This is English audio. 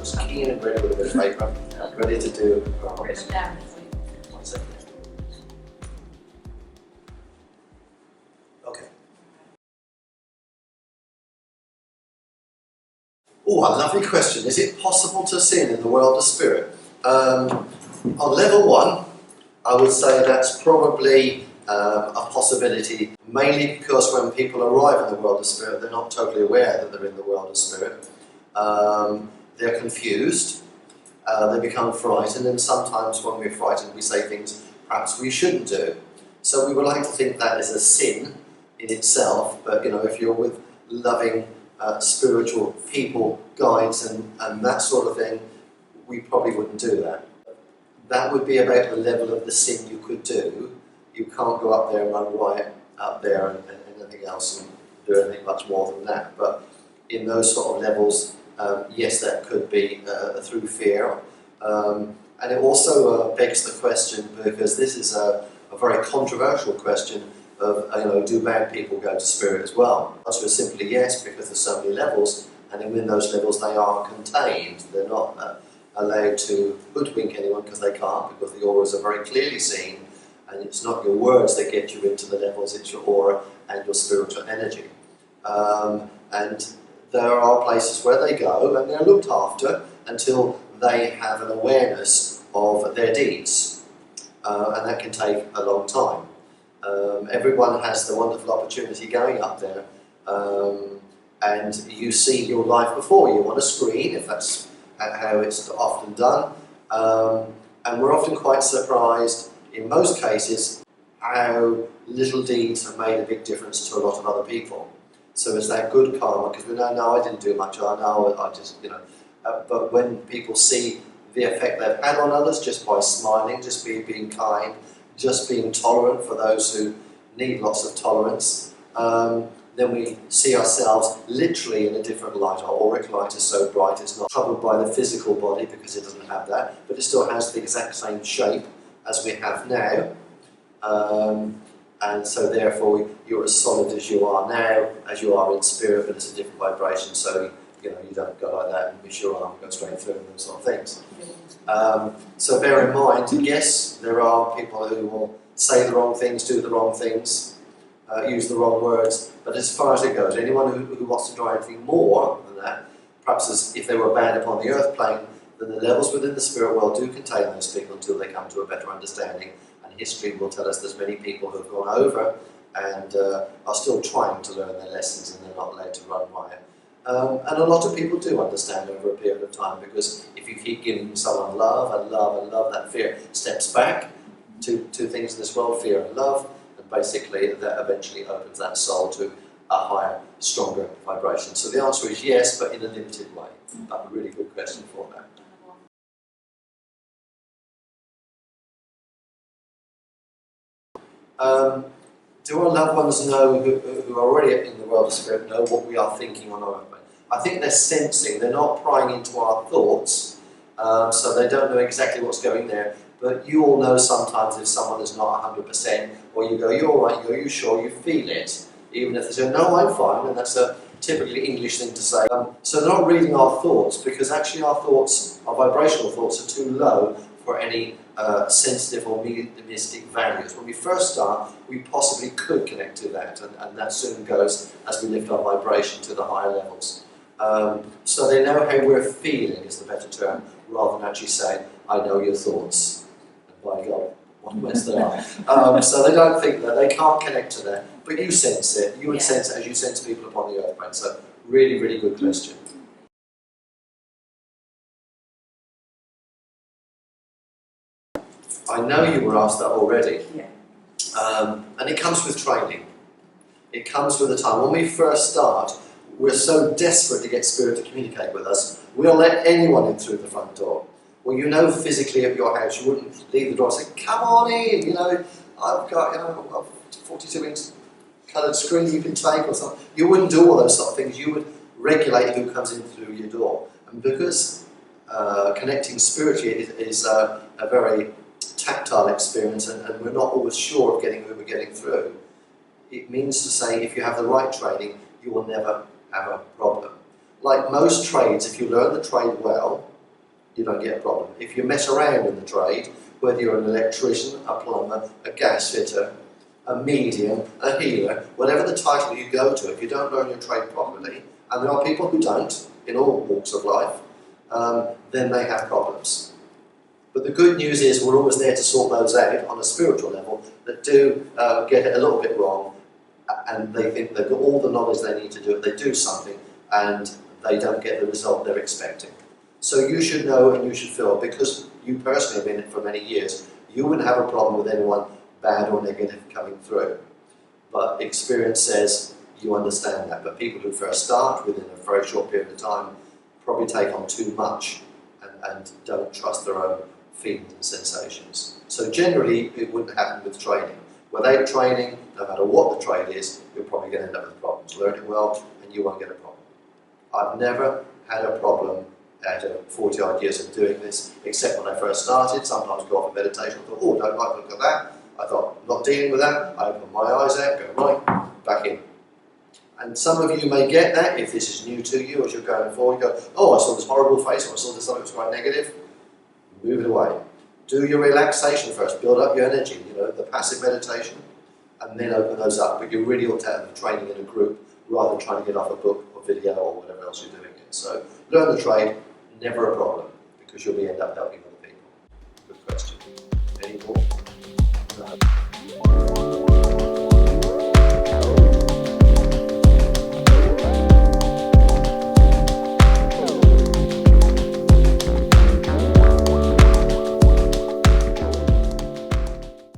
looks keen and ready with a bit of paper, ready to do Written down. 1 second. Okay. Oh, a lovely question. Is it possible to sin in the world of spirit? On level 1, I would say that's probably a possibility, mainly because when people arrive in the world of spirit, they're not totally aware that they're in the world of spirit. They're confused, they become frightened, and sometimes when we're frightened we say things perhaps we shouldn't do. So we would like to think that is a sin in itself, but if you're with loving spiritual people, guides and that sort of thing, we probably wouldn't do that. That would be about the level of the sin you could do. You can't go up there and run riot up there and anything else and do anything much more than that. But in those sort of levels, yes, that could be through fear. And it also begs the question, because this is a very controversial question of, do bad people go to spirit as well? The answer is simply yes, because there's so many levels, and in those levels they are contained. They're not allowed to hoodwink anyone, because they can't, because the auras are very clearly seen, and it's not your words that get you into the levels, it's your aura and your spiritual energy. And there are places where they go and they're looked after until they have an awareness of their deeds, and that can take a long time. Everyone has the wonderful opportunity going up there, and you see your life before you on a screen, if that's how it's often done, and we're often quite surprised in most cases how little deeds have made a big difference to a lot of other people. So it's that good karma, because we know, no, I didn't do much, I just, but when people see the effect they've had on others just by smiling, just being kind, just being tolerant for those who need lots of tolerance, then we see ourselves literally in a different light. Our auric light is so bright, it's not troubled by the physical body because it doesn't have that, but it still has the exact same shape as we have now. And so therefore you're as solid as you are now, as you are in spirit, but it's a different vibration, so you don't go like that and miss your arm, go straight through and those sort of things. So bear in mind, yes, there are people who will say the wrong things, do the wrong things, use the wrong words, but as far as it goes, anyone who wants to try anything more than that, perhaps as if they were bad upon the earth plane, then the levels within the spirit world do contain those people until they come to a better understanding, and history will tell us there's many people who have gone over and are still trying to learn their lessons, and they're not allowed to run riot. And a lot of people do understand over a period of time, because if you keep giving someone love and love and love, that fear steps back to things in this world, fear and love, and basically that eventually opens that soul to a higher, stronger vibration. So the answer is yes, but in a limited way. A really good question for that. Do our loved ones know, who are already in the world of spirit, know what we are thinking on our plane? I think they're sensing, they're not prying into our thoughts, so they don't know exactly what's going there. But you all know sometimes if someone is not 100%, or you go, you're all right, you sure, you feel it. Even if they say, no, I'm fine, and that's a typically English thing to say. So they're not reading our thoughts, because actually our thoughts, our vibrational thoughts, are too low for any sensitive or mediumistic values. When we first start, we possibly could connect to that, and that soon goes as we lift our vibration to the higher levels. So they know how we're feeling is the better term, rather than actually saying, I know your thoughts. And by God, what a mess they are. So they don't think that, they can't connect to that, but you sense it. You would sense it as you sense people upon the earth plane. So really, really good question. I know you were asked that already, and it comes with training. It comes with the time. When we first start, we're so desperate to get spirit to communicate with us, we'll let anyone in through the front door. Well, physically at your house, you wouldn't leave the door and say, come on in, I've got, a 42-inch coloured screen you can take or something. You wouldn't do all those sort of things. You would regulate who comes in through your door. And because connecting spiritually is a very tactile experience, and we're not always sure of who we're getting through, it means to say if you have the right training, you will never have a problem. Like most trades, if you learn the trade well, you don't get a problem. If you mess around in the trade, whether you're an electrician, a plumber, a gas fitter, a medium, a healer, whatever the title you go to, if you don't learn your trade properly, and there are people who don't in all walks of life, then they have problems. But the good news is we're always there to sort those out on a spiritual level that do get it a little bit wrong, and they think they've got all the knowledge they need to do it, they do something, and they don't get the result they're expecting. So you should know and you should feel, because you personally have been in it for many years, you wouldn't have a problem with anyone bad or negative coming through. But experience says you understand that. But people who first start within a very short period of time probably take on too much and don't trust their own feelings and sensations. So generally it wouldn't happen with training. Without training, no matter what the trade is, you're probably going to end up with problems. Learn it well and you won't get a problem. I've never had a problem out of 40 odd years of doing this, except when I first started. Sometimes go off in meditation, I thought, oh, don't like the look at that. I thought, not dealing with that. I open my eyes out, go right, back in. And some of you may get that if this is new to you, as you're going forward. You go, oh, I saw this horrible face, or I saw this something that was quite negative. Move it away. Do your relaxation first, build up your energy, the passive meditation, and then open those up. But you really ought to have the training in a group rather than trying to get off a book or video or whatever else you're doing it. So learn the trade, never a problem, because you'll end up helping other people. Good question. Any more? No.